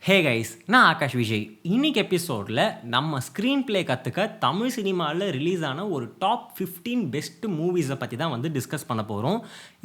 Hey guys, நான் ஆகாஷ் விஜய். இன்னைக்கு எபிசோடில் நம்ம ஸ்க்ரீன் ப்ளே கற்றுக்க தமிழ் சினிமாவில் ரிலீஸ் ஆன ஒரு டாப் 15 பெஸ்ட் மூவிஸை பற்றி தான் வந்து டிஸ்கஸ் பண்ண போகிறோம்.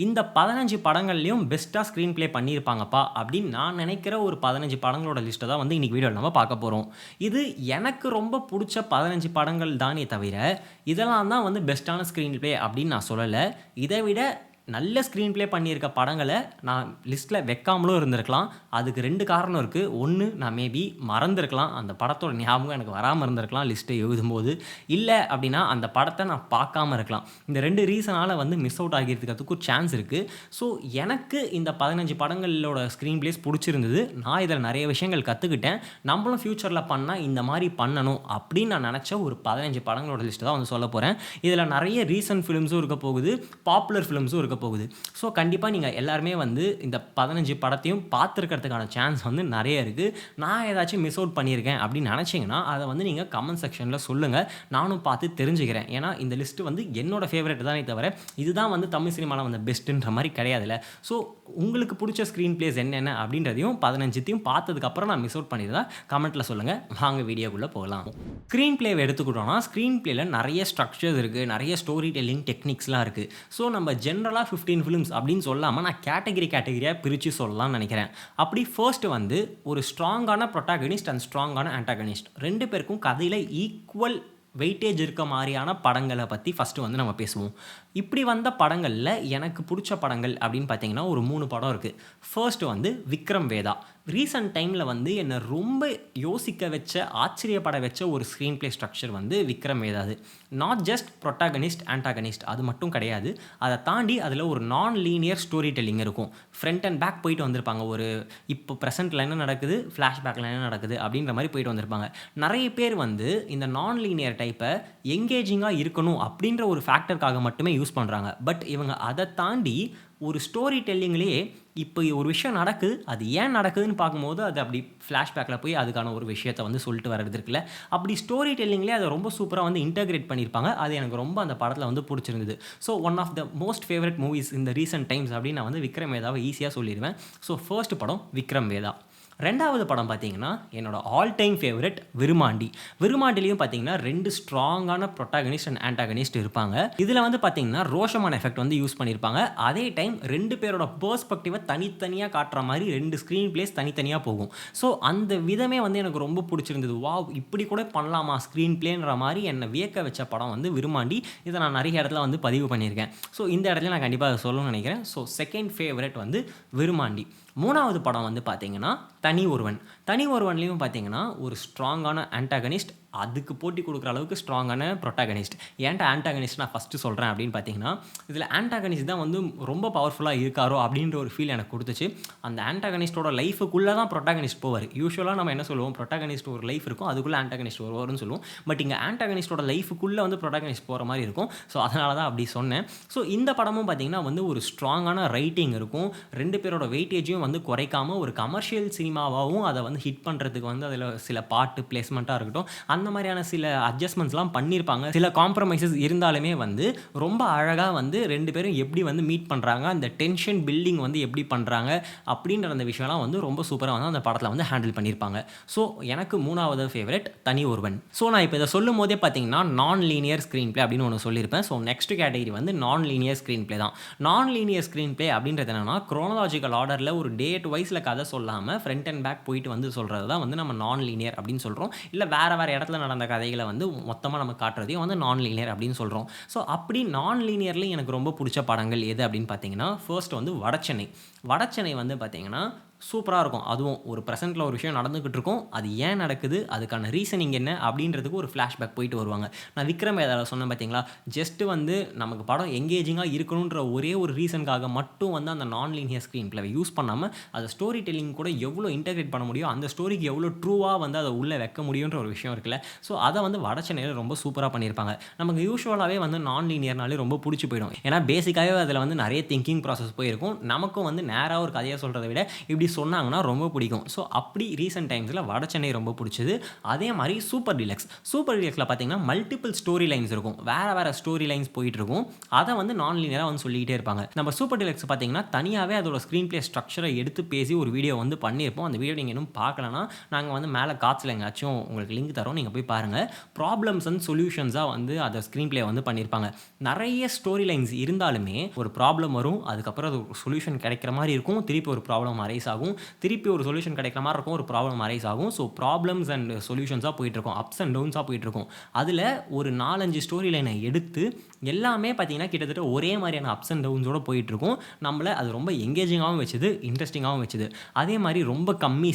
இந்த 15 படங்கள்லையும் பெஸ்ட்டாக ஸ்க்ரீன் ப்ளே பண்ணியிருப்பாங்கப்பா அப்படின்னு நான் நினைக்கிற ஒரு 15 படங்களோட லிஸ்ட்டை தான் வந்து இன்றைக்கி வீடியோவில் நம்ம பார்க்க போகிறோம். இது எனக்கு ரொம்ப பிடிச்ச 15 படங்கள் தானே தவிர இதெல்லாம் தான் வந்து பெஸ்ட்டான ஸ்க்ரீன் ப்ளே அப்படின்னு நான் சொல்லலை. இதை விட நல்ல ஸ்க்ரீன் ப்ளே பண்ணியிருக்க படங்களை நான் லிஸ்ட்டில் வைக்காமலும் இருந்திருக்கலாம். அதுக்கு 2 காரணம் இருக்குது. ஒன்று, நான் மேபி மறந்துருக்கலாம், அந்த படத்தோட ஞாபகம் எனக்கு வராமல் இருந்திருக்கலாம் லிஸ்ட்டை எழுதும்போது. இல்லை அப்படின்னா அந்த படத்தை நான் பார்க்காம இருக்கலாம். இந்த 2 ரீசனால் வந்து மிஸ் அவுட் ஆகியிருக்கிறதுக்கும் சான்ஸ் இருக்குது. ஸோ எனக்கு இந்த 15 படங்களோட ஸ்க்ரீன் ப்ளேஸ் பிடிச்சிருந்தது. நான் இதில் நிறைய விஷயங்கள் கற்றுக்கிட்டேன். நம்மளும் ஃப்யூச்சரில் பண்ணால் இந்த மாதிரி பண்ணணும் அப்படின்னு நான் நினச்ச ஒரு 15 படங்களோட லிஸ்ட்டு தான் வந்து சொல்ல போகிறேன். இதில் நிறைய ரீசன்ட் ஃபிலிம்ஸும் இருக்க போகுது, பாப்புலர் ஃபிலிம்ஸும் இருக்க போகுது. ஸோ கண்டிப்பாக நீங்கள் எல்லாருமே வந்து இந்த 15 படத்தையும் பார்த்துருக்கிறதுக்கான சான்ஸ் வந்து நிறைய இருக்குது. நான் ஏதாச்சும் மிஸ் அவுட் பண்ணியிருக்கேன் அப்படின்னு நினச்சிங்கன்னா அதை வந்து நீங்கள் கமெண்ட் செக்ஷனில் சொல்லுங்கள். நானும் பார்த்து தெரிஞ்சுக்கிறேன். ஏன்னா இந்த லிஸ்ட்டு வந்து என்னோட ஃபேவரட் தானே தவிர இதுதான் வந்து தமிழ் சினிமாவில் வந்து பெஸ்ட்டுன்ற மாதிரி கிடையாதுல்ல. ஸோ உங்களுக்கு பிடிச்ச ஸ்க்ரீன் ப்ளேஸ் என்னென்ன அப்படின்றதையும் 15த்தையும் பார்த்ததுக்கப்புறம் நான் மிஸ் அவுட் பண்ணியிருந்தா கமெண்ட்டில் சொல்லுங்கள். வாங்க வீடியோக்குள்ளே போகலாம். ஸ்க்ரீன் ப்ளேவை எடுத்துக்கிட்டோன்னா ஸ்க்ரீன் ப்ளேயில் நிறைய ஸ்ட்ரக்சர்ஸ் இருக்குது, நிறைய ஸ்டோரி டெல்லிங் டெக்னிக்ஸ்லாம் இருக்குது. ஸோ நம்ம ஜென்ரலாக 15 ஃபிலிம்ஸ் அப்படின்னு சொல்லாமல் நான் கேட்டகரியாக பிரித்து சொல்லலாம்னு நினைக்கிறேன். அப்படி ஃபர்ஸ்ட் வந்து ஒரு ஸ்ட்ராங்கான ப்ரொட்டாகனிஸ்ட் அண்ட் ஸ்ட்ராங்கான ஆன்டாகனிஸ்ட் 2 பேருக்கும் கதையில் ஈக்குவல் வெயிட்டேஜ் இருக்க மாதிரியான படங்களை பற்றி ஃபஸ்ட்டு வந்து நம்ம பேசுவோம். இப்படி வந்த படங்களில் எனக்கு பிடிச்ச படங்கள் அப்படின்னு பார்த்தீங்கன்னா ஒரு 3 படம் இருக்குது. ஃபர்ஸ்ட் வந்து விக்ரம் வேதா. ரீசன்ட் டைமில் வந்து என்னை ரொம்ப யோசிக்க வச்ச, ஆச்சரியப்பட வச்ச ஒரு ஸ்க்ரீன் ப்ளே ஸ்ட்ரக்சர் வந்து விக்ரம் வேதா. அது நாட் ஜஸ்ட் ப்ரொட்டாகனிஸ்ட் ஆன்டாகனிஸ்ட் அது மட்டும் கிடையாது. அதை தாண்டி அதில் ஒரு நான் லீனியர் ஸ்டோரி டெல்லிங் இருக்கும். ஃப்ரண்ட் அண்ட் பேக் போயிட்டு வந்திருப்பாங்க. ஒரு இப்போ ப்ரெசென்ட்டில் என்ன நடக்குது, ஃப்ளாஷ்பேக்கில் என்ன நடக்குது அப்படின்ற மாதிரி போயிட்டு வந்திருப்பாங்க. நிறைய பேர் வந்து இந்த நான் லீனியர் டைப்பை எங்கேஜிங்காக இருக்கணும் அப்படின்ற ஒரு ஃபேக்டருக்காக மட்டுமே யூஸ் பண்ணுறாங்க. பட் இவங்க அதை தாண்டி ஒரு ஸ்டோரி டெல்லிங்லேயே இப்போ ஒரு விஷயம் நடக்குது, அது ஏன் நடக்குதுன்னு பார்க்கும்போது அது அப்படி ஃப்ளாஷ்பேக்கில் போய் அதுக்கான ஒரு விஷயத்தை வந்து சொல்லிட்டு வர்றது இருக்குல்ல, அப்படி ஸ்டோரி டெல்லிங்லேயே அதை ரொம்ப சூப்பராக வந்து இன்டகிரேட் பண்ணியிருப்பாங்க. அது எனக்கு ரொம்ப அந்த படத்தில் வந்து பிடிச்சிருந்தது. So one of the most favourite movies இந்த ரீசன்ட் டைம்ஸ் அப்படின்னு நான் வந்து விக்ரம் வேதாவை ஈஸியாக சொல்லிடுவேன். ஸோ ஃபர்ஸ்ட் படம் விக்ரம் வேதா. 2வது படம் பார்த்தீங்கன்னா என்னோட ஆல் டைம் ஃபேவரட் விருமாண்டி. விருமாண்டிலையும் பார்த்தீங்கன்னா 2 ஸ்ட்ராங்கான ப்ரொட்டாகனிஸ்ட் அண்ட் ஆன்டாகனிஸ்ட் இருப்பாங்க. இதில் வந்து பார்த்தீங்கன்னா ரோஷமான் எஃபெக்ட் வந்து யூஸ் பண்ணியிருப்பாங்க. அதே டைம் 2 பேரோட பெர்ஸ்பெக்டிவை தனித்தனியாக காட்டுற மாதிரி 2 ஸ்க்ரீன் பிளேஸ் தனித்தனியாக போகும். ஸோ அந்த விதமே வந்து எனக்கு ரொம்ப பிடிச்சிருந்தது. வாவ், இப்படி கூட பண்ணலாமா ஸ்க்ரீன் பிளேன்ற மாதிரி என்னை வியக்க வச்ச படம் வந்து விருமாண்டி. இதை நான் நிறைய இடத்துல வந்து பதிவு பண்ணியிருக்கேன். ஸோ இந்த இடத்துல நான் கண்டிப்பாக அதை சொல்லணும்னு நினைக்கிறேன். ஸோ செகண்ட் ஃபேவரட் வந்து விருமாண்டி. 3வது படம் வந்து பார்த்தீங்கன்னா தனி ஒருவன். தனி ஒருவன்லேயும் பார்த்தீங்கன்னா ஒரு ஸ்ட்ராங்கான ஆன்டாகனிஸ்ட், அதுக்கு போட்டி கொடுக்குற அளவுக்கு ஸ்ட்ராங்கான ப்ரொட்டாகனிஸ்ட். ஏன்டா ஆன்டாகனிஸ்ட் நான் ஃபஸ்ட்டு சொல்கிறேன் அப்படின்னு பார்த்தீங்கன்னா இதில் ஆன்டாகனிஸ்ட் தான் வந்து ரொம்ப பவர்ஃபுல்லாக இருக்காரோ அப்படின்ற ஒரு ஃபீல் எனக்கு கொடுத்துச்சு. அந்த ஆன்டாகனிஸ்டோட லைஃபுக்குள்ளே தான் ப்ரொட்டாகனிஸ்ட் போவார். யூஸ்வலாக நம்ம என்ன சொல்லுவோம், ப்ரொட்டாகனிஸ்ட் ஒரு லைஃப் இருக்கும், அதுக்குள்ளே ஆன்டாகனிஸ்ட் வருவார்னு சொல்லுவோம். பட் இங்கே ஆன்டாகனிஸ்டோட லைஃபுக்குள்ளே வந்து ப்ரொட்டாகனிஸ்ட் போகிற மாதிரி இருக்கும். ஸோ அதனால தான் அப்படி சொன்னேன். ஸோ இந்த படமும் பார்த்தீங்கன்னா வந்து ஒரு ஸ்ட்ராங்கான ரைட்டிங் இருக்கும். 2 பேரோட வெயிட்டேஜையும் வந்து குறைக்காமல் ஒரு கமர்ஷியல் சினிமாவாகவும் அதை வந்து ஹிட் பண்ணுறதுக்கு வந்து அதில் சில பாட்டு பிளேஸ்மெண்ட்டாக இருக்கட்டும், அந்த மாதிரியான சில அட்ஜஸ்ட்மெண்ட்ஸ்லாம் பண்ணியிருப்பாங்க. சில காம்ப்ரமைசஸ் இருந்தாலுமே வந்து ரொம்ப அழகாக வந்து 2 பேரும் எப்படி வந்து மீட் பண்ணுறாங்க, அந்த டென்ஷன் பில்டிங் வந்து எப்படி பண்ணுறாங்க அப்படின்ற அந்த விஷயம்லாம் வந்து ரொம்ப சூப்பராக வந்து அந்த படத்தில் வந்து ஹேண்டில் பண்ணியிருப்பாங்க. ஸோ எனக்கு 3வது ஃபேவரட் தனி ஒருவன். ஸோ நான் இப்போ இதை சொல்லும் போதே பார்த்தீங்கன்னா நான் லீனியர் ஸ்க்ரீன் பிளே அப்படின்னு ஒன்று சொல்லியிருப்பேன். ஸோ நெக்ஸ்ட் கேட்டகரி வந்து நான் லீனியர் ஸ்க்ரீன் பிளே தான். நான் லீனியர் ஸ்க்ரீன் பிளே அப்படின்றது என்னன்னா குரோனாலஜிக்கல் ஆர்டரில் ஒரு டேட் வைஸில் கதை சொல்லாமல் ஃப்ரண்ட் அண்ட் பேக் போயிட்டு வந்து சொல்கிறது தான் வந்து நம்ம நான் லீனியர் அப்படின்னு சொல்கிறோம். இல்லை வேறு இடத்துல நடந்த கதைகளை வந்து மொத்தமாக நம்ம காட்டுறதையும் வந்து நான் லீனியர் அப்படின்னு சொல்கிறோம். ஸோ அப்படி நான் லீனியர்லேயும் எனக்கு ரொம்ப பிடிச்ச படங்கள் எது அப்படின்னு பார்த்தீங்கன்னா ஃபர்ஸ்ட் வந்து வடச்சென்னை. வடச்சென்னை வந்து பார்த்தீங்கன்னா சூப்பராக இருக்கும். அதுவும் ஒரு ப்ரெசென்ட்டில் ஒரு விஷயம் நடந்துக்கிட்டு இருக்கும், அது ஏன் நடக்குது, அதுக்கான ரீசனிங் என்ன அப்படின்றதுக்கு ஒரு ஃப்ளாஷ்பேக் போயிட்டு வருவாங்க. நான் விக்ரம் வேதாவில் சொன்னேன் பார்த்தீங்களா, ஜஸ்ட்டு வந்து நமக்கு படம் எங்கேஜிங்காக இருக்கணுன்ற ஒரே ஒரு ரீசனுக்காக மட்டும் வந்து அந்த நான் லீனியர் ஸ்க்ரீன் பிளே யூஸ் பண்ணாமல் அதை ஸ்டோரி டெல்லிங் கூட எவ்வளோ இன்டகிரேட் பண்ண முடியும், அந்த ஸ்டோரிக்கு எவ்வளோ ட்ரூவாக வந்து அதை உள்ளே வைக்க முடியுன்ற ஒரு விஷயம் இருக்குல்ல. ஸோ அதை வந்து வடச்சென்னையில் ரொம்ப சூப்பராக பண்ணியிருப்பாங்க. நமக்கு யூஸ்வலாகவே வந்து நான் லீனியர்னாலே ரொம்ப பிடிச்சி போயிடும். ஏன்னா பேசிக்காகவே அதில் வந்து நிறைய திங்கிங் ப்ராசஸ் போயிருக்கும். நமக்கும் வந்து நேராக ஒரு கதையை சொல்கிறத விட இப்படி சொன்னாங்கன்னா ரொம்ப பிடிக்கும். ஸோ அப்படி ரீசென்ட் டைம்ஸில் வட சென்னை ரொம்ப பிடிச்சது. அதே மாதிரி சூப்பர் டீலக்ஸ். சூப்பர் டீலக்ஸில் பார்த்தீங்கன்னா மல்டிபிள் ஸ்டோரி லைன்ஸ் இருக்கும், வேறு ஸ்டோரி லைன்ஸ் போயிட்டுருக்கும். அதை வந்து நான் லீனியராக வந்து சொல்லிக்கிட்டே இருப்பாங்க. நம்ம சூப்பர் டீலக்ஸ் பார்த்தீங்கன்னா தனியாகவே அதோட ஸ்க்ரீன் பிளே ஸ்ட்ரக்சரை எடுத்து பேசி ஒரு வீடியோ வந்து பண்ணியிருப்போம். அந்த வீடியோ நீங்கள் இன்னும் பார்க்கலன்னா நாங்கள் வந்து மேலே காட்சியில் எங்கேயாச்சும் உங்களுக்கு லிங்க் தரோம், நீங்கள் போய் பாருங்கள். ப்ராப்ளம்ஸ் அண்ட் சொல்யூஷன்ஸாக வந்து அதை ஸ்க்ரீன் பிளே வந்து பண்ணியிருப்பாங்க. நிறைய ஸ்டோரி லைன்ஸ் இருந்தாலுமே ஒரு ப்ராப்ளம் வரும், அதுக்கப்புறம் அது ஒரு சொல்யூஷன் கிடைக்கிற மாதிரி இருக்கும், திருப்பி ஒரு ப்ராப்ளம் அரைஸ் ஆகும், திருப்பி ஒரு சொல்யூஷன் கிடைக்கிற மாதிரி இருக்கும், ஒரு ப்ராப்ளம் அரைஸ் ஆகும். ஸோ ப்ராப்ளம்ஸ் அண்ட் சொல்யூஷன்ஸாக போயிட்டுருக்கும், அப்ஸ் அண்ட் டவுன்ஸாக போயிட்டுருக்கும். அதில் ஒரு 4-5 ஸ்டோரி லைனை எடுத்து எல்லாமே பார்த்தீங்கன்னா கிட்டத்தட்ட ஒரே மாதிரியான அப்ஸ் அண்ட் டவுன்ஸோடு போயிட்டுருக்கும். நம்மளை அது ரொம்ப எங்கேஜிங்காகவும் வச்சுது, இன்ட்ரெஸ்டிங்காகவும் வச்சுது. அதே மாதிரி ரொம்ப கம்மி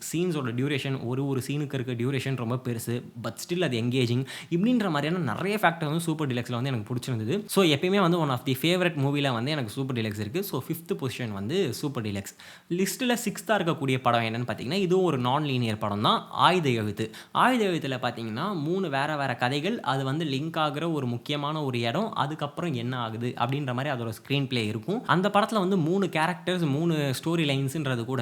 சீன்ஸோட டியூரேஷன், ஒரு சீனுக்கு இருக்க டியூரேஷன் ரொம்ப பெருசு, பட் ஸ்டில் அது எங்கேஜிங். இப்படின்ற மாதிரியான நிறைய ஃபேக்டர் வந்து சூப்பர் டீலக்ஸில் வந்து எனக்கு பிடிச்சிருந்தது. ஸோ எப்பயுமே வந்து ஒன் ஆஃப் தி ஃபேவரட் மூவியில் வந்து எனக்கு சூப்பர் டீலக்ஸ் இருக்குது. ஸோ 5th பொசிஷன் வந்து சூப்பர் டீலக்ஸ். லிஸ்ட்டில் 6th இருக்கக்கூடிய படம் என்னென்னு பார்த்தீங்கன்னா, இதுவும் ஒரு நான் லீனியர் படம் தான், ஆயுத எழுத்து. ஆயுத எழுத்தில் பார்த்தீங்கன்னா 3 வேறு கதைகள், அது வந்து லிங்க் ஆகிற ஒரு முக்கியமான ஒரு இடம், அதுக்கப்புறம் என்ன ஆகுது அப்படின்ற மாதிரி அதோட ஸ்க்ரீன் பிளே இருக்கும். அந்த படத்தில் வந்து 3 கேரக்டர்ஸ், 3 ஸ்டோரி லைன்ஸுன்றது கூட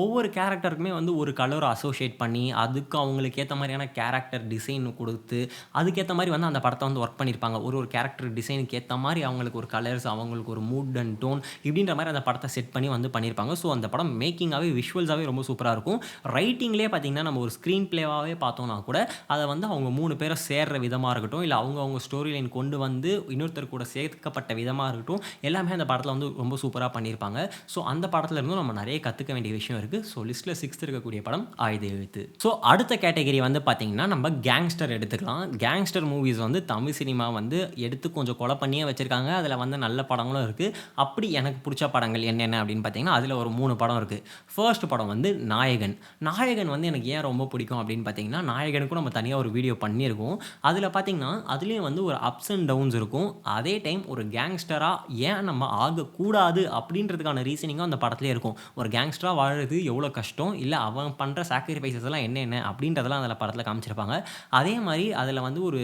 ஒவ்வொரு கேரக்டருக்குமே வந்து ஒரு கலரை அசோசியேட் பண்ணி அதுக்கு அவங்களுக்கு ஏற்ற மாதிரியான கேரக்டர் டிசைன் கொடுத்து அதுக்கேற்ற மாதிரி வந்து அந்த படத்தை வந்து ஒர்க் பண்ணியிருப்பாங்க. ஒரு கேரக்டர் டிசைனுக்கு ஏற்ற மாதிரி அவங்களுக்கு ஒரு கலர்ஸ், அவங்களுக்கு ஒரு மூட் அண்ட் டோன், இப்படின்ற மாதிரி அந்த படத்தை செட் பண்ணி வந்து பண்ணியிருப்பாங்க. ஸோ அந்த படம் மேக்கிங்காகவே விஷுவல்ஸாகவே ரொம்ப சூப்பராக இருக்கும். ரைட்டிங்லேயே பார்த்தீங்கன்னா நம்ம ஒரு ஸ்க்ரீன் பிளேவாகவே பார்த்தோம்னா கூட அதை வந்து அவங்க 3 பேரை சேர்ற விதமாக இருக்கட்டும், இல்லை அவங்க ஸ்டோரி லைன் கொண்டு வந்து இன்னொருத்தர் கூட சேர்க்கப்பட்ட விதமாக இருக்கட்டும், எல்லாமே அந்த படத்தில் வந்து ரொம்ப சூப்பராக பண்ணியிருப்பாங்க. ஸோ அந்த படத்தில் இருந்தும் நம்ம நிறைய கற்றுக்க வேண்டிய விஷயம் இருக்குது. ஸோ லிஸ்ட்டில் 6th இருக்கக்கூடிய படம் ஆயுத எழுத்து. ஸோ அடுத்த கேட்டகரி வந்து பார்த்தீங்கன்னா நம்ம கேங்ஸ்டர் எடுத்துக்கலாம். கேங்ஸ்டர் மூவிஸ் வந்து தமிழ் சினிமா வந்து எடுத்து கொஞ்சம் கொலை பண்ணியே வச்சுருக்காங்க. அதில் வந்து நல்ல படங்களும் இருக்குது. அப்படி எனக்கு பிடிச்ச படங்கள் என்னென்ன அப்படின்னு பார்த்தீங்கன்னா அதில் ஒரு 3 படம் இருக்குது. ஃபர்ஸ்ட் படம் வந்து நாயகன். நாயகன் வந்து எனக்கு ஏன் ரொம்ப பிடிக்கும் அப்படின்னு பார்த்தீங்கன்னா, நாயகனுக்கும் நம்ம தனியாக ஒரு வீடியோ பண்ணியிருக்கோம். அதில் பார்த்தீங்கன்னா அதுலேயும் வந்து ஒரு அப்ஸ் அண்ட் டவுன்ஸ் இருக்கும். அதே டைம் ஒரு கேங்ஸ்டராக ஏன் நம்ம ஆகக்கூடாது அப்படின்றதுக்கான ரீசனிங்கும் அந்த படத்துலேயே இருக்கும். ஒரு கேங்ஸ்டராக வாழறது எவ்வளோ கஷ்டம், இல்லை அவன் பண்ணுற சாக்ரிஃபைசஸ் எல்லாம் என்னென்ன அப்படின்றதெல்லாம் அதில் படத்தில் காமிச்சிருப்பாங்க. அதே மாதிரி அதில் வந்து ஒரு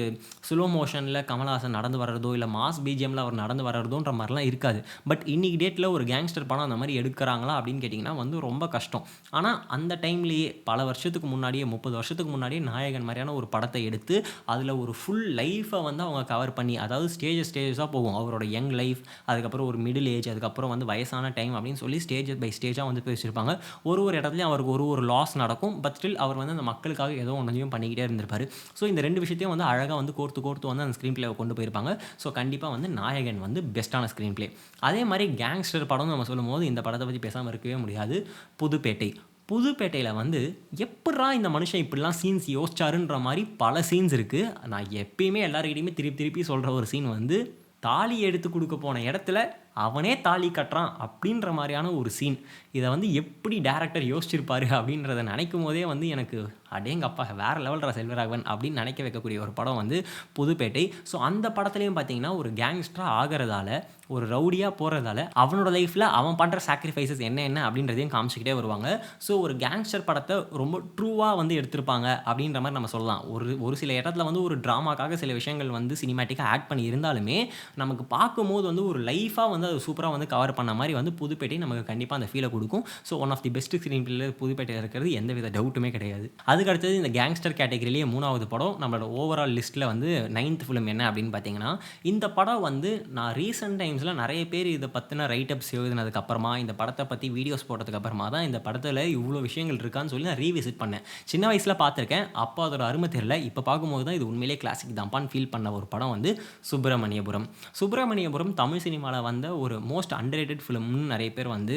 ஸ்லோ மோஷனில் கமல்ஹாசன் நடந்து வர்றதோ, இல்லை மாஸ் பிஜிஎம்மில் அவர் நடந்து வர்றதோன்ற மாதிரிலாம் இருக்காது. பட் இன்னைக்கு டேட்டில் ஒரு கேங்ஸ்டர் படம் அந்த மாதிரி எடுக்கிறாங்களா அப்படின்னு கேட்டிங்கன்னா வந்து ரொம்ப கஷ்டம். ஆனால் அந்த டைம்லேயே பல வருஷத்துக்கு முன்னாடியே, 30 வருஷத்துக்கு முன்னாடியே நாயகன் மாதிரியான ஒரு படத்தை எடுத்து அதில் ஒரு ஃபுல் லைஃப்பை வந்து அவங்க கவர் பண்ணி, அதாவது ஸ்டேஜஸாக போகும். அவரோட யங் லைஃப், அதுக்கப்புறம் ஒரு மிடில் ஏஜ், அதுக்கப்புறம் வந்து வயசான டைம் அப்படின்னு சொல்லி ஸ்டேஜ் பை ஸ்டேஜாக வந்து பேசியிருப்பாங்க. ஒரு இடத்துலையும் அவருக்கு ஒரு லாஸ் நடக்கும். பட் ஸ்டில் அவர் வந்து அந்த மக்களுக்காக ஏதோ ஒன்றையும் பண்ணிக்கிட்டே இருந்திருப்பார். ஸோ இந்த 2 விஷயத்தையும் வந்து அழகாக வந்து கோர்த்து வந்து அந்த ஸ்க்ரீன் பிளேவை கொண்டு போயிருப்பாங்க. ஸோ கண்டிப்பாக வந்து நாயகன் வந்து பெஸ்ட்டான ஸ்க்ரீன் பிளே. அதே மாதிரி கேங்ஸ்டர் படம் நம்ம சொல்லும்போது இந்த படத்தை பற்றி பேசாமல் இருக்கவே முடியாது. புதுப்பேட்டையில் வந்து எப்படா இந்த மனுஷன் இப்படிலாம் சீன்ஸ் யோசிச்சாருன்ற மாதிரி பல சீன்ஸ் இருக்குது. நான் எப்பயுமே எல்லாருக்கிட்டையுமே திருப்பி சொல்கிற ஒரு சீன் வந்து, தாலி எடுத்து கொடுக்க போன இடத்துல அவனே தாலி கட்டுறான் அப்படின்ற மாதிரியான ஒரு சீன். இதை வந்து எப்படி டேரக்டர் யோசிச்சிருப்பாரு அப்படின்றத நினைக்கும் போதே வந்து எனக்கு அடேங்கப்பா வேறு லெவல்ரா செல்வராகவன் அப்படின்னு நினைக்க வைக்கக்கூடிய ஒரு படம் வந்து புதுப்பேட்டை. ஸோ அந்த படத்துலையும் பார்த்தீங்கன்னா ஒரு கேங்ஸ்டராக ஆகிறதால, ஒரு ரவுடியாக போகிறதால அவனோட லைஃப்பில் அவன் பண்ணுற சாக்ரிஃபைசஸ் என்ன அப்படின்றதையும் காமிச்சிக்கிட்டே வருவாங்க. ஸோ ஒரு கேங்ஸ்டர் படத்தை ரொம்ப ட்ரூவாக வந்து எடுத்திருப்பாங்க அப்படின்ற மாதிரி நம்ம சொல்லலாம். ஒரு சில இடத்துல வந்து ஒரு ட்ராமாக்காக சில விஷயங்கள் வந்து சினிமேட்டிக்காக ஆட் பண்ணி இருந்தாலுமே நமக்கு பார்க்கும்போது வந்து ஒரு லைஃபாக வந்து அது சூப்பராக வந்து கவர் பண்ண மாதிரி வந்து புதுப்பேட்டை நமக்கு கண்டிப்பாக அந்த ஃபீலை கொடுக்கும். So one of the best screenplay புதுப்பேட்டையில் இருக்கிறது எந்த வித டவுட்டுமே கிடையாது. அதுக்கு அடுத்தது இந்த கேங்ஸ்டர் கேட்டகரியிலேயே 3வது படம் நம்மளோட ஓவரால் லிஸ்ட்டில் வந்து 9th ஃபிலிம் என்ன அப்படின்னு பார்த்தீங்கன்னா, இந்த படம் வந்து நான் ரீசெண்ட் டைம்ஸில் நிறைய பேர் இதை பற்றின ரைட்டப்ஸ் எழுதினதுக்கப்புறமா, இந்த படத்தை பற்றி வீடியோஸ் போட்டதுக்கப்புறமா தான் இந்த படத்தில் இவ்வளோ விஷயங்கள் இருக்கான்னு சொல்லி நான் ரீவிசிட் பண்ணேன். சின்ன வயசில் பார்த்துருக்கேன், அப்போ அதோட அருமை தெரியல. இப்போ பார்க்கும்போது தான் இது உண்மையிலே கிளாசிக் தான்ப்பான்னு ஃபீல் பண்ண ஒரு படம் வந்து சுப்பிரமணியபுரம் தமிழ் சினிமாவில் வந்த ஒரு மோஸ்ட் அண்டர்ரேட்டட் ஃபிலிம்னு நிறைய பேர் வந்து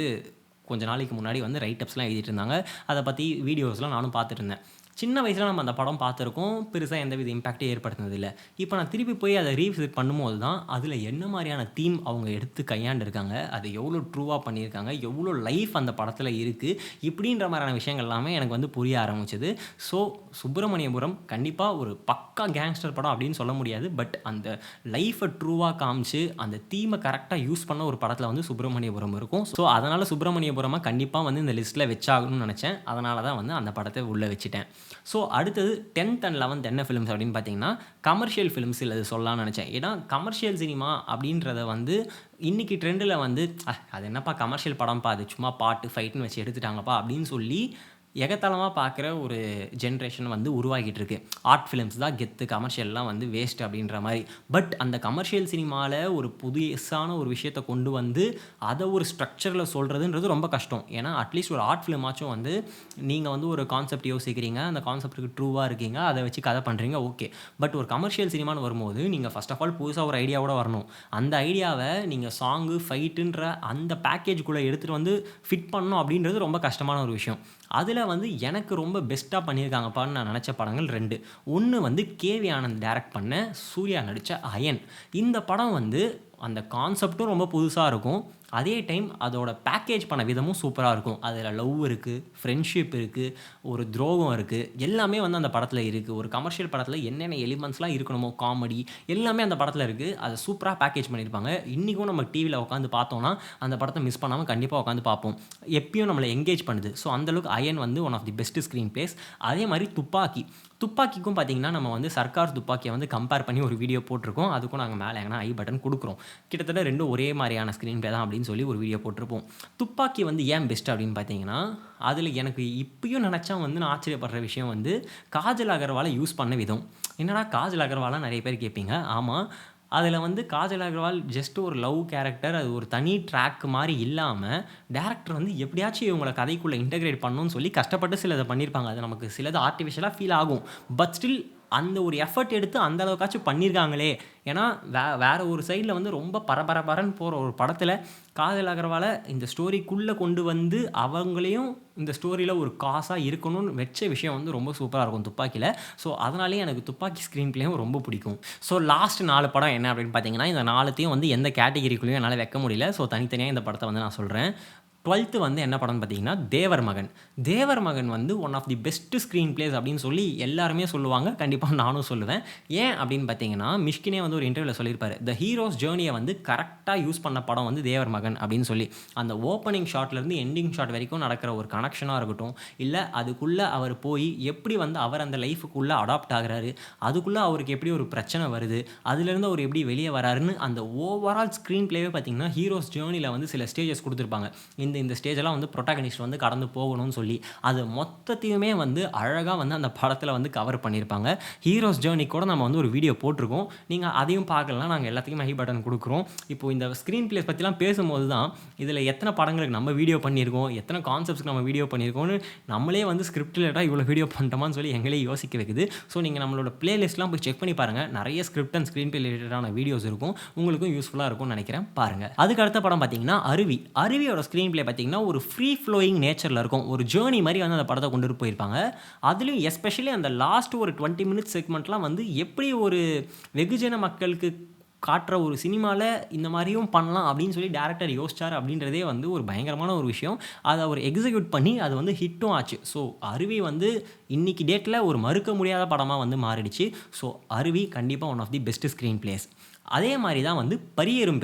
கொஞ்ச நாளைக்கு முன்னாடி வந்து ரைட்டப்ஸ்லாம் எழுதிட்டு இருந்தாங்க. அதை பற்றி வீடியோஸ்லாம் நானும் பார்த்துட்டு இருந்தேன். சின்ன வயசில் நம்ம அந்த படம் பார்த்துருக்கோம், பெருசாக எந்த வித இம்பேக்டே ஏற்படுத்தினதில்லை. இப்போ நான் திருப்பி போய் அதை ரீவிசிட் பண்ணும்போது தான் அதில் என்ன மாதிரியான தீம் அவங்க எடுத்து கையாண்டிருக்காங்க, அது எவ்வளோ ட்ரூவாக பண்ணியிருக்காங்க, எவ்வளோ லைஃப் அந்த படத்தில் இருக்குது, இப்படின்ற மாதிரியான விஷயங்கள் எல்லாமே எனக்கு வந்து புரிய ஆரம்பிச்சது. ஸோ சுப்பிரமணியபுரம் கண்டிப்பாக ஒரு பக்கா கேங்ஸ்டர் படம் அப்படின்னு சொல்ல முடியாது. பட் அந்த லைஃப்பை ட்ரூவாக காமிச்சு அந்த தீமை கரெக்டாக யூஸ் பண்ண ஒரு படத்தில் வந்து சுப்பிரமணியபுரம் இருக்கும். ஸோ அதனால் சுப்பிரமணியபுரமாக கண்டிப்பாக வந்து இந்த லிஸ்ட்டில் வச்சாகணும்னு நினச்சேன். அதனால தான் வந்து அந்த படத்தை உள்ளே வச்சுட்டேன். ஸோ அடுத்தது 10th அண்ட் 11th என்ன ஃபிலிம்ஸ் அப்படின்னு பார்த்தீங்கன்னா கமர்ஷியல் ஃபிலிம்ஸ் இது சொல்லலாம்னு நினச்சேன். ஏன்னா கமர்ஷியல் சினிமா அப்படின்றத வந்து இன்றைக்கி ட்ரெண்டில் வந்து அது என்னப்பா கமர்ஷியல் படம்ப்பா, அது சும்மா பாட்டு ஃபைட்டுன்னு வச்சு எடுத்துட்டாங்கப்பா அப்படின்னு சொல்லி எகத்தளமாக பார்க்குற ஒரு ஜென்ரேஷன் வந்து உருவாகிட்டு இருக்கு. ஆர்ட் ஃபிலிம்ஸ் தான் கெத்து, கமர்ஷியல்லாம் வந்து வேஸ்ட் அப்படின்ற மாதிரி. பட் அந்த கமர்ஷியல் சினிமாவில் ஒரு புதுசான ஒரு விஷயத்தை கொண்டு வந்து அதை ஒரு ஸ்ட்ரக்சரில் சொல்கிறதுன்றது ரொம்ப கஷ்டம். ஏன்னா அட்லீஸ்ட் ஒரு ஆர்ட் ஃபிலிமாச்சும் வந்து நீங்கள் வந்து ஒரு கான்செப்ட் யோசிக்கிறீங்க, அந்த கான்செப்ட்டுக்கு ட்ரூவாக இருக்கீங்க, அதை வச்சு கதை பண்ணுறீங்க, ஓகே. பட் ஒரு கமர்ஷியல் சினிமான்னு வரும்போது நீங்கள் ஃபர்ஸ்ட் ஆஃப் ஆல் புதுசாக ஒரு ஐடியாவோட வரணும். அந்த ஐடியாவை நீங்கள் சாங்கு ஃபைட்டுன்ற அந்த பேக்கேஜுக்குள்ளே எடுத்துகிட்டு வந்து ஃபிட் பண்ணணும் அப்படின்றது ரொம்ப கஷ்டமான ஒரு விஷயம். அதில் வந்து எனக்கு ரொம்ப பெஸ்ட்டாக பண்ணியிருக்காங்கப்பான்னு நான் நினச்ச படங்கள் 2. ஒன்று வந்து கேவி ஆனந்த் டைரக்ட் பண்ண சூர்யா நடித்த அயன். இந்த படம் வந்து அந்த கான்செப்டும் ரொம்ப புதுசாக இருக்கும், அதே டைம் அதோட பேக்கேஜ் பண்ண விதமும் சூப்பராக இருக்கும். அதில் லவ் இருக்குது, ஃப்ரெண்ட்ஷிப் இருக்குது, ஒரு துரோகம் இருக்குது, எல்லாமே வந்து அந்த படத்தில் இருக்குது. ஒரு கமர்ஷியல் படத்தில் என்னென்ன எலிமெண்ட்ஸ்லாம் இருக்கணுமோ, காமெடி எல்லாமே அந்த படத்தில் இருக்குது. அதை சூப்பராக பேக்கேஜ் பண்ணியிருப்பாங்க. இன்றைக்கும் நம்ம டிவியில் உட்காந்து பார்த்தோன்னா அந்த படத்தை மிஸ் பண்ணாமல் கண்டிப்பாக உட்காந்து பார்ப்போம். எப்பயும் நம்மளை எங்கேஜ் பண்ணுது. ஸோ அந்தளவுக்கு அயன் வந்து one of the best screen plays. அதே மாதிரி துப்பாக்கிக்கும் பார்த்திங்கன்னா நம்ம வந்து சர்க்கார் துப்பாக்கியை வந்து கம்பேர் பண்ணி ஒரு வீடியோ போட்டிருக்கோம். அதுக்கும் நாங்கள் மேலே எங்கன்னா ஐ பட்டன் கொடுக்குறோம். கிட்டத்தட்ட ரெண்டும் ஒரே மாதிரியான ஸ்க்ரீன் பிளே தான் அப்படின்னு சொல்லி ஒரு வீடியோ போட்டிருப்போம். துப்பாக்கி வந்து ஏன் பெஸ்ட் அப்படின்னு பார்த்தீங்கன்னா அதில் எனக்கு இப்பயும் நினச்சா வந்து நான் ஆச்சரியப்படுற விஷயம் வந்து காஜல் அகர்வாலை யூஸ் பண்ண விதம். என்னடா காஜல் அகர்வாலாக நிறைய பேர் கேட்பீங்க. ஆமாம், அதில் வந்து காஜல் அகர்வால் ஜஸ்ட் ஒரு லவ் கேரக்டர், அது ஒரு தனி ட்ராக் மாதிரி இல்லாமல் டேரக்டர் வந்து எப்படியாச்சும் இவங்களை கதைக்குள்ளே இன்டெகிரேட் பண்ணணும்னு சொல்லி கஷ்டப்பட்டு சிலதை பண்ணியிருப்பாங்க. அது நமக்கு சிலது ஆர்டிஃபிஷியலாக ஃபீல் ஆகும். பட் ஸ்டில் அந்த ஒரு எஃபர்ட் எடுத்து அந்த அளவுக்காச்சும் பண்ணியிருக்காங்களே. ஏன்னா வேறு ஒரு சைடில் வந்து ரொம்ப பரபரன்னு போகிற ஒரு படத்தில் காஜல் அகர்வாலை இந்த ஸ்டோரிக்குள்ளே கொண்டு வந்து அவங்களையும் இந்த ஸ்டோரியில் ஒரு காசாக இருக்கணும்னு வச்ச விஷயம் வந்து ரொம்ப சூப்பராக இருக்கும் துப்பாக்கியில். ஸோ அதனாலேயே எனக்கு துப்பாக்கி ஸ்க்ரீன் பிளேயும் ரொம்ப பிடிக்கும். ஸோ லாஸ்ட் 4 படம் என்ன அப்படின்னு பார்த்தீங்கன்னா இந்த 4த்தையும் வந்து எந்த கேட்டகிரிக்குள்ளேயும் என்னால் வைக்க முடியல. ஸோ தனித்தனியாக இந்த படத்தை வந்து நான் சொல்கிறேன். 12th வந்து என்ன படம்னு பார்த்தீங்கன்னா தேவர் மகன் வந்து one of the best screen plays அப்படின்னு சொல்லி எல்லாருமே சொல்லுவாங்க. கண்டிப்பாக நானும் சொல்லுவேன். ஏன் அப்படின்னு பார்த்தீங்கன்னா மிஷ்கினே வந்து ஒரு இன்டர்வியூவில் சொல்லியிருப்பாரு, த ஹீரோஸ் ஜேர்னியை வந்து கரெக்டாக யூஸ் பண்ண படம் வந்து தேவர் மகன் அப்படின்னு சொல்லி. அந்த ஓப்பனிங் ஷாட்லேருந்து எண்டிங் ஷாட் வரைக்கும் நடக்கிற ஒரு கனெக்ஷனாக இருக்கட்டும், இல்லை அதுக்குள்ளே அவர் போய் எப்படி வந்து அவர் அந்த லைஃபுக்குள்ளே அடாப்ட் ஆகிறாரு, அதுக்குள்ளே அவருக்கு எப்படி ஒரு பிரச்சனை வருது, அதுலேருந்து அவர் எப்படி வெளியே வராருன்னு அந்த ஓவரால் ஸ்க்ரீன் பிளேவே பார்த்தீங்கன்னா ஹீரோஸ் ஜேர்னியில் வந்து சில ஸ்டேஜஸ் கொடுத்துருப்பாங்க. இந்த ஸ்டேஜெல்லாம் வந்து ப்ரொட்டாகனிஸ்ட் வந்து கடந்து போகணும்னு சொல்லி அது மொத்தத்தையுமே வந்து அழகாக வந்து அந்த படத்தில் வந்து கவர் பண்ணியிருப்பாங்க. ஹீரோஸ் ஜேர்னி கூட நம்ம வந்து ஒரு வீடியோ போட்டிருக்கோம். நீங்கள் அதையும் பார்க்கலாம். நாங்கள் எல்லாத்துக்குமே ஹை பட்டன் கொடுக்குறோம். இப்போது இந்த ஸ்க்ரீன் பிளேஸ் பற்றிலாம் பேசும்போது தான் இதில் எத்தனை படங்களுக்கு நம்ம வீடியோ பண்ணியிருக்கோம், எத்தனை கான்செப்ட்ஸ்க்கு நம்ம வீடியோ பண்ணியிருக்கோம்னு நம்மளே வந்து ஸ்கிரிப்ட் ரிலேட்டாக இவ்வளோ வீடியோ பண்ணிட்டோமான்னு சொல்லி எங்களே யோசிக்க வைக்குது. ஸோ நீங்கள் நம்மளோட பிளேலிஸ்ட்லாம் போய் செக் பண்ணி பாருங்கள். நிறைய ஸ்கிரிப்ட் அண்ட் ஸ்க்ரீன் பிளே ரிலேட்டடான வீடியோஸ் இருக்கும். உங்களுக்கும் யூஸ்ஃபுல்லாக இருக்கும்னு நினைக்கிறேன். பாருங்கள். அதுக்கு அடுத்த படம் பார்த்தீங்கன்னா அருவியோட ஸ்க்ரீன் பிளே பார்த்தீங்கன்னா ஒரு ஃப்ரீ ஃப்ளோயிங் நேச்சரில் இருக்கும். ஒரு ஜேர்னி மாதிரி வந்து அந்த படத்தை கொண்டு போயிருப்பாங்க. அதுலேயும் எஸ்பெஷலி அந்த லாஸ்ட் ஒரு 20 மினிட்ஸ் செக்மெண்ட்லாம் வந்து எப்படி ஒரு வெகுஜன மக்களுக்கு காட்டுற ஒரு சினிமாவில் இந்த மாதிரியும் பண்ணலாம் அப்படின்னு சொல்லி டேரக்டர் யோசிச்சார் அப்படின்றதே வந்து ஒரு பயங்கரமான ஒரு விஷயம். அதை அவர் எக்ஸிக்யூட் பண்ணி அது வந்து ஹிட்டும் ஆச்சு. ஸோ அருவி வந்து இன்றைக்கி டேட்டில் ஒரு மறுக்க முடியாத படமாக வந்து மாறிடுச்சு. ஸோ அருவி கண்டிப்பாக one of the best screen plays. அதே மாதிரி தான் வந்து பரியேறும்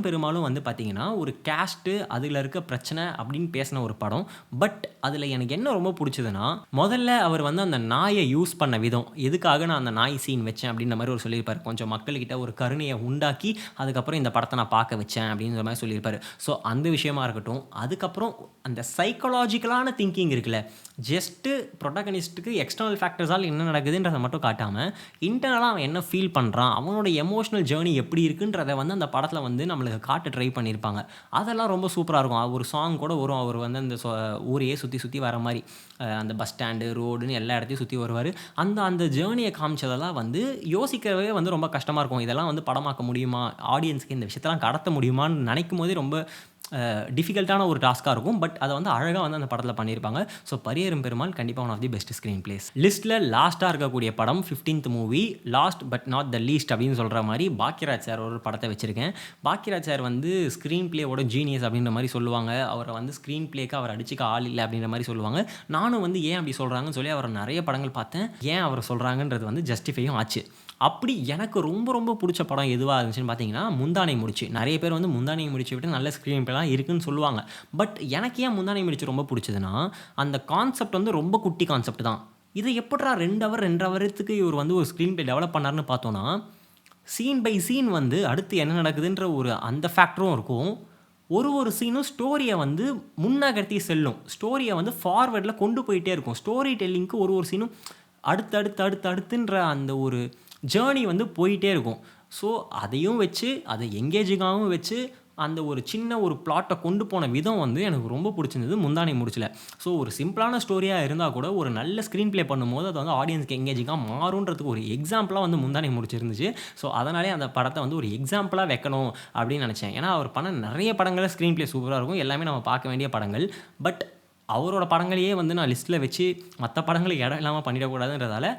பெருமாளும் வந்து பார்த்திங்கன்னா ஒரு கேஸ்ட்டு அதில் இருக்க பிரச்சனை அப்படின்னு பேசின ஒரு படம். பட் அதில் எனக்கு என்ன ரொம்ப பிடிச்சதுன்னா முதல்ல அவர் வந்து அந்த நாயை யூஸ் பண்ண விதம், எதுக்காக நான் அந்த நாய் சீன் வச்சேன் அப்படின்ற மாதிரி ஒரு சொல்லியிருப்பார். கொஞ்சம் மக்கள்கிட்ட ஒரு கருணையை உண்டாக்கி அதுக்கப்புறம் இந்த படத்தை நான் பார்க்க வச்சேன் அப்படின்ற மாதிரி சொல்லியிருப்பார். ஸோ அந்த விஷயமா இருக்கட்டும். அதுக்கப்புறம் அந்த சைக்காலஜிக்கலான திங்கிங் இருக்குல்ல, ஜஸ்ட்டு ப்ரொட்டகனிஸ்ட்டுக்கு எக்ஸ்டர்னல் ஃபேக்டர்ஸால் என்ன நடக்குதுன்றதை மட்டும் காட்டாமல் இன்டர்னலாக அவன் என்ன ஃபீல் பண்ணுறான், அவனோட எமோஷனல் ஜேர்னி எப்படி இருக்குன்றதை வந்து அந்த படத்தில் வந்து நம்மளுக்கு காட்ட ட்ரை பண்ணியிருப்பாங்க. அதெல்லாம் ரொம்ப சூப்பராக இருக்கும். ஒரு சாங் கூட வரும், அவர் வந்து அந்த ஊரையே சுற்றி வர மாதிரி அந்த பஸ் ஸ்டாண்டு ரோடுன்னு எல்லா இடத்தையும் சுற்றி வருவார். அந்த ஜேர்னியை காமிச்சதெல்லாம் வந்து யோசிக்கவே வந்து ரொம்ப கஷ்டமாக இருக்கும். இதெல்லாம் வந்து படமாக்க முடியுமா, ஆடியன்ஸுக்கு இந்த விஷயத்தெல்லாம் கடத்த முடியுமான்னு நினைக்கும் போதே ரொம்ப டிஃபிகல்ட்டான ஒரு டாஸ்க்காக இருக்கும். பட் அதை வந்து அழகாக வந்து அந்த படத்தில் பண்ணியிருப்பாங்க. ஸோ பரியேறும் பெருமாள் கண்டிப்பாக one of the best screen plays. லிஸ்ட்டில் லாஸ்ட்டாக இருக்கக்கூடிய படம் 15th movie, last but not the least அப்படின்னு சொல்கிற மாதிரி பாக்கியராஜ் சார் ஒரு படத்தை வச்சுருக்கேன். பாக்கியராஜ் சார் வந்து ஸ்க்ரீன் பிளேவோட ஜீனியஸ் அப்படின்ற மாதிரி சொல்லுவாங்க. அவரை வந்து ஸ்க்ரீன் பிளேக்கு அவர் அடிச்சுக்க ஆள் இல்லை அப்படின்ற மாதிரி சொல்லுவாங்க. நானும் வந்து ஏன் அப்படி சொல்கிறாங்கன்னு சொல்லி அவரை நிறைய படங்கள் பார்த்தேன். ஏன் அவர் சொல்கிறாங்கன்றது வந்து ஜஸ்டிஃபையும் ஆச்சு. அப்படி எனக்கு ரொம்ப ரொம்ப பிடிச்ச படம் எதுவாக இருந்துச்சுன்னு பார்த்தீங்கன்னா முந்தானை முடிச்சு. நிறைய பேர் வந்து முந்தானை முடிச்சு விட்டு நல்ல ஸ்க்ரீன் பிளேலாம் இருக்குன்னு சொல்லுவாங்க. பட் எனக்கு ஏன் முந்தானை முடிச்சு ரொம்ப பிடிச்சதுன்னா அந்த கான்செப்ட் வந்து ரொம்ப குட்டி கான்செப்ட் தான். இதை எப்படிடா 2 ஹவர் 2.5 ஹவரத்துக்கு இவர் வந்து ஒரு ஸ்க்ரீன் பிளே டெவலப் பண்ணாருன்னு பார்த்தோன்னா சீன் பை சீன் வந்து அடுத்து என்ன நடக்குதுன்ற ஒரு அந்த ஃபேக்டரும் இருக்கும். ஒரு சீனும் ஸ்டோரியை வந்து முன்னகர்த்தி செல்லும். ஸ்டோரியை வந்து ஃபார்வர்டில் கொண்டு போயிட்டே இருக்கும். ஸ்டோரி டெல்லிங்க்கு ஒரு சீனும் அடுத்துன்ற அந்த ஒரு ஜேர்னி வந்து போயிட்டே இருக்கும். ஸோ அதையும் வச்சு அதை எங்கேஜிங்காகவும் வச்சு அந்த ஒரு சின்ன ஒரு பிளாட்டை கொண்டு போன விதம் வந்து எனக்கு ரொம்ப பிடிச்சிருந்தது முந்தானை முடிச்சில். ஸோ ஒரு சிம்பிளான ஸ்டோரியாக இருந்தால் கூட ஒரு நல்ல ஸ்க்ரீன் ப்ளே பண்ணும்போது அது வந்து ஆடியன்ஸ்க்கு எங்கேஜிங்காக மாறுன்றதுக்கு ஒரு எக்ஸாம்பிளாக வந்து முந்தானை முடிச்சிருந்துச்சு. ஸோ அதனாலே அந்த படத்தை வந்து ஒரு எக்ஸாம்பிளாக வைக்கணும் அப்படின்னு நினச்சேன். ஏன்னா அவர் பண்ண நிறைய படங்களில் ஸ்க்ரீன் ப்ளே சூப்பராக இருக்கும். எல்லாமே நம்ம பார்க்க வேண்டிய படங்கள். பட் அவரோட படங்களையே வந்து நான் லிஸ்ட்டில் வச்சு மற்ற படங்களுக்கு இடம் இல்லாமல் பண்ணிடக்கூடாதுன்றதால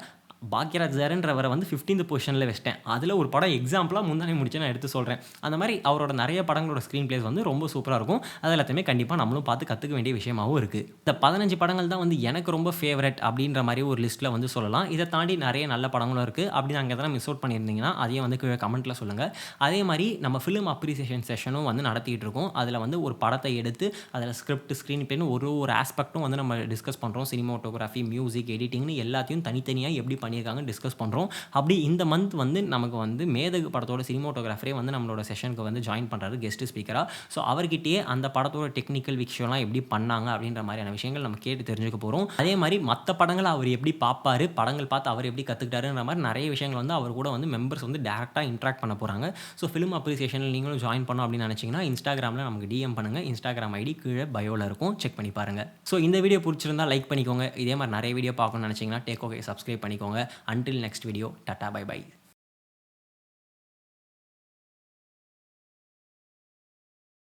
பாக்யராஜ் சாருன்றவரை வந்து 15th பொசிஷனில் வச்சிட்டேன். அதில் ஒரு படம் எக்ஸாம்பிளாக முந்தானை முடிச்சு நான் எடுத்து சொல்கிறேன். அந்த மாதிரி அவரோட நிறைய படங்களோட ஸ்க்ரீன் பிளேஸ் வந்து ரொம்ப சூப்பராக இருக்கும். அது எல்லாத்தையுமே கண்டிப்பாக நம்மளும் பார்த்து கற்றுக்க வேண்டிய விஷயமாகவும் இருக்குது. இந்த 15 படங்கள் தான் வந்து எனக்கு ரொம்ப ஃபேவரட் அப்படின்ற மாதிரி ஒரு லிஸ்ட்டில் வந்து சொல்லலாம். இதை தாண்டி நிறைய நல்ல படங்களும் இருக்குது. அப்படி நாங்கள் எதனா மிஸ் அவுட் பண்ணியிருந்தீங்கன்னா அதையும் வந்து கீழே கமெண்ட்டில் சொல்லுங்கள். அதே மாதிரி நம்ம ஃபிலிம் அப்ரிசியேஷன் செஷனும் வந்து நடத்திட்டு இருக்கோம். அதில் வந்து ஒரு படத்தை எடுத்து அதில் ஸ்கிரிப்ட் ஸ்க்ரீன் பிளேன்னு ஒரு ஆஸ்பெக்ட்டும் வந்து நம்ம டிஸ்கஸ் பண்ணுறோம். சினிமாட்டோகிராஃபி, மியூசிக், எடிட்டிங்னு எல்லாத்தையும் தனித்தனியாக எப்படி பண்ணியிருக்காங்க டிஸ்கஸ் பண்ணுறோம். அப்படி இந்த மந்த் வந்து நமக்கு வந்து மேதகு படத்தோட சினிமாட்டோகிராஃபரே வந்து நம்மளோட செஷனுக்கு வந்து ஜாயின் பண்ணுறாரு கெஸ்ட் ஸ்பீக்கராக. ஸோ அவர்கிட்டயே அந்த படத்தோட டெக்னிக்கல் விஷயம்லாம் எப்படி பண்ணாங்க அப்படின்ற மாதிரியான விஷயங்கள் நம்ம கேட்டு தெரிஞ்சுக்க போகிறோம். அதே மாதிரி மற்ற படங்களை அவர் எப்படி பார்ப்பாரு, படங்கள் பார்த்து அவர் எப்படி கற்றுக்கிட்டாருன்ற மாதிரி நிறைய விஷயங்கள் வந்து அவர் கூட வந்து மெம்பர்ஸ் வந்து டேரெக்டாக இன்ட்ராக்ட் பண்ண போகிறாங்க. ஸோ ஃபிலிம் அப்ரிசியேஷனில் நீங்களும் ஜாயின் பண்ணோம் அப்படின்னு நினச்சிங்கன்னா இன்ஸ்டாகிராமில் நமக்கு டிஎம் பண்ணுங்கள். இன்ஸ்டாகிராம் ஐடி கீழே பயோவில் இருக்கும், செக் பண்ணி பாருங்கள். ஸோ இந்த வீடியோ பிடிச்சிருந்தா லைக் பண்ணிக்கோங்க. இதே மாதிரி நிறைய வீடியோ பார்க்கணும்னு நினச்சிங்கன்னா டேக் ஓகே சப்ஸ்கிரைப் பண்ணிக்கோங்க. Until next video, tata, bye bye.